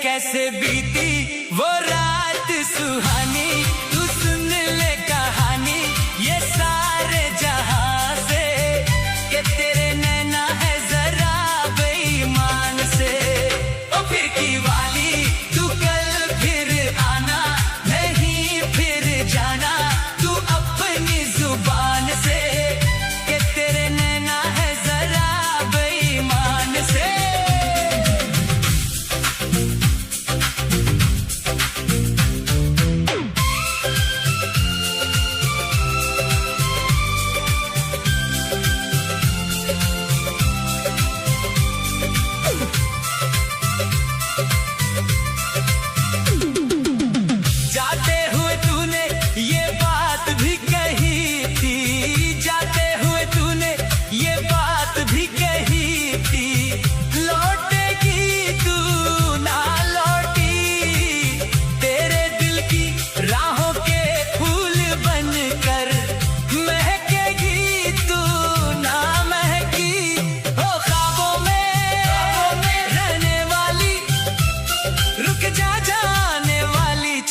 कैसे बीती वो रात सुहानी, तू सुन ले कहानी ये सारे जहां से, कि तेरे नैना है जरा बेईमान से। ओ फिर की वाली तू कल फिर आना, नहीं फिर जाना तू अपनी जुबान से, कि तेरे नैना है जरा बेईमान से।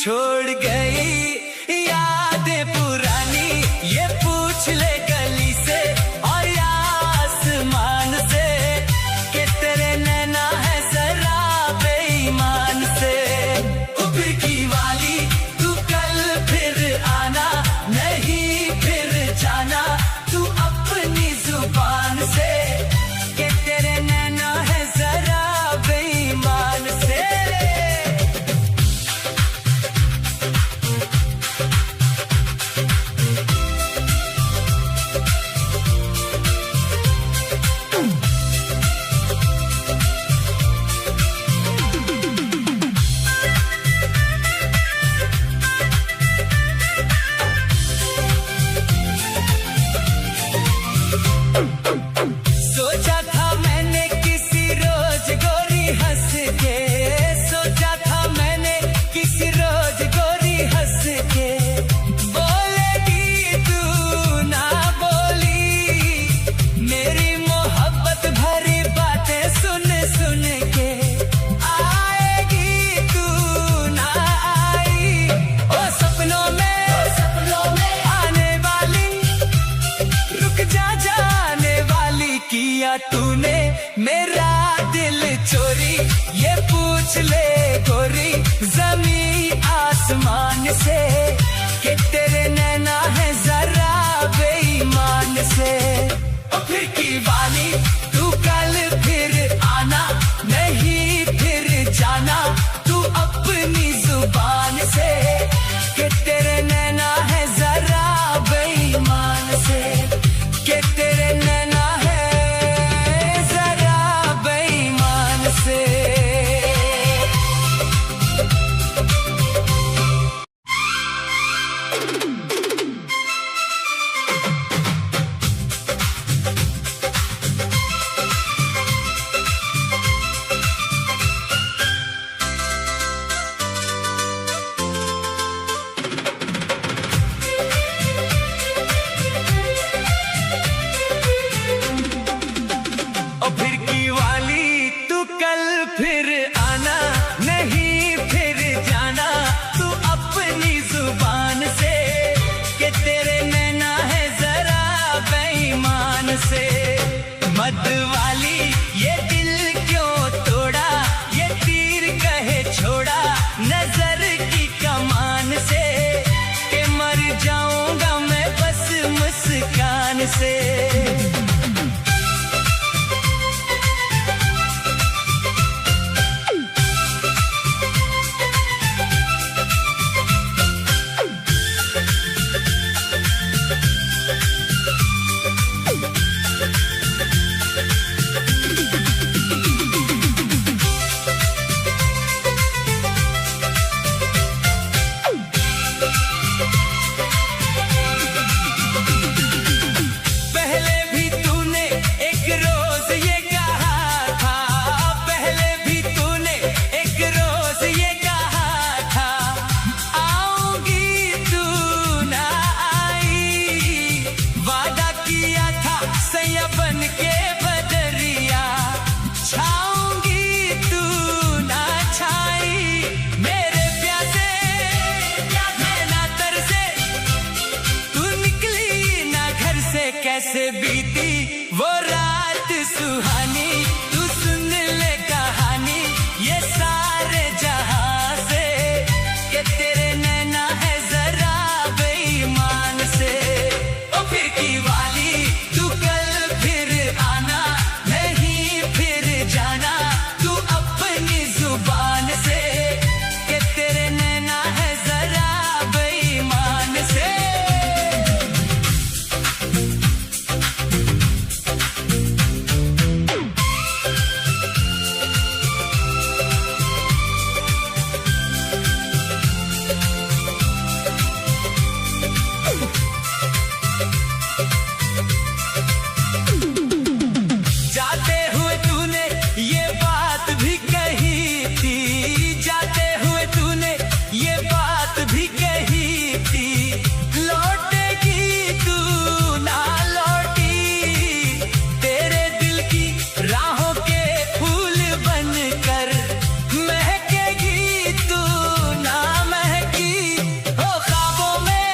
छोड़ गई यादें पुरानी, ये पूछ ले गली से और या आसमान से, कि तेरे नैना है जरा बेईमान से। उब्र की वाली तू कल फिर आना, नहीं फिर जाना तू अपनी जुबान से, कि तेरे नैना है जरा बेईमान से। सोचा था मैंने किसी रोज गोरी हंस के, सोचा था मैंने किसी रोज गोरी हंस के, बोलेगी तू ना बोली मेरी मोहब्बत भरी बातें सुन सुन के, आएगी तू ना आई ओ सपनों में आने वाली, रुक जा जाने वाली, किया तूने मेरा दिल चोरी, ये पूछ ले गोरी जमी आसमान से, कि तेरे नैना है जरा बेईमान से। ओ फिर की वाली तू कल फिर आना, नहीं फिर जाना तू अपनी जुबान से, कि तेरे नैना है जरा बेईमान से, कि तेरे नैना है जरा फिर की वाली तू कल फिर आना, नहीं फिर जाना तू अपनी जुबान से, कि तेरे नैना है जरा बेईमान से। मत वाली ये दिल क्यों तोड़ा, ये तीर कहे छोड़ा नजर की कमान से, कि मर जाऊंगा मैं बस मुस्कान से। बन के बदरिया छाऊंगी तू ना छाई, मेरे प्यासे प्यासे ना तरसे, तू निकली ना घर से कैसे बीती वो रात सुहानी। तू सुन ले कहानी ये सारे जहां से, कि तेरे नैना है जरा बेईमान से। ओ फिर की वाली तू कल फिर आना, नहीं फिर जाना तू अपनी जुबान से, कि तेरे नैना है जरा बेईमान से। जाते हुए तूने ये बात भी कही थी, जाते हुए तूने ये बात भी कही थी, लौटेगी तू ना लौटी, तेरे दिल की राहों के फूल बनकर महकेगी तू ना महकी। हो ख्वाबों में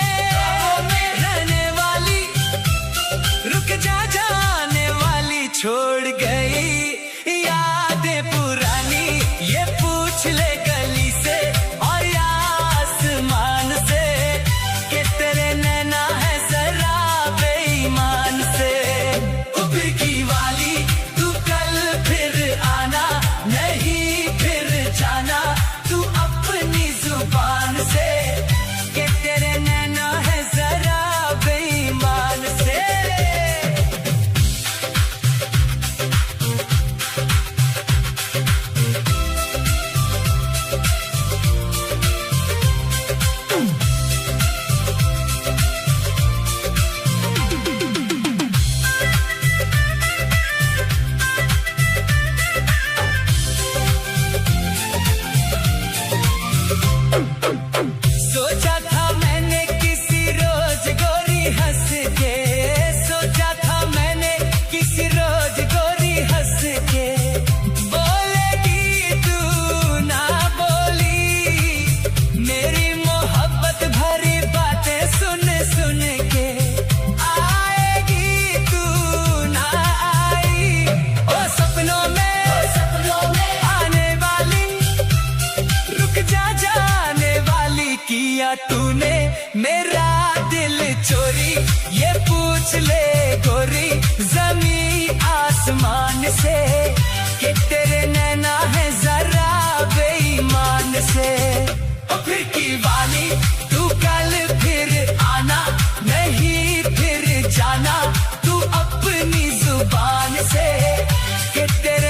रहने वाली, रुक जा जाने वाली, छोड़ गई यादें पुरानी, ये पूछ ले गली से और या आसमान से, कि तेरे नैना है जरा बेईमान से। फिर की वाली तू कल फिर आना, नहीं फिर जाना तू अपनी जुबान से, कि तेरे नैना है जरा बेईमान से। सोचा था मैंने किसी रोज गोरी हंस के, सोचा था मैंने किसी रोज गोरी हंस के, बोलेगी तू ना बोली, मेरी मोहब्बत भरी बातें सुन सुन के, आएगी तू ना आई। ओ सपनों में आने वाली, रुक जा जाने वाली, किया तूने मेरा दिल चोरी, ये पूछ ले गोरी जमी आसमान से, कि तेरे नैना है जरा बेईमान से। ओ फिर की वाली तू कल फिर आना, नहीं फिर जाना तू अपनी जुबान से, कि तेरे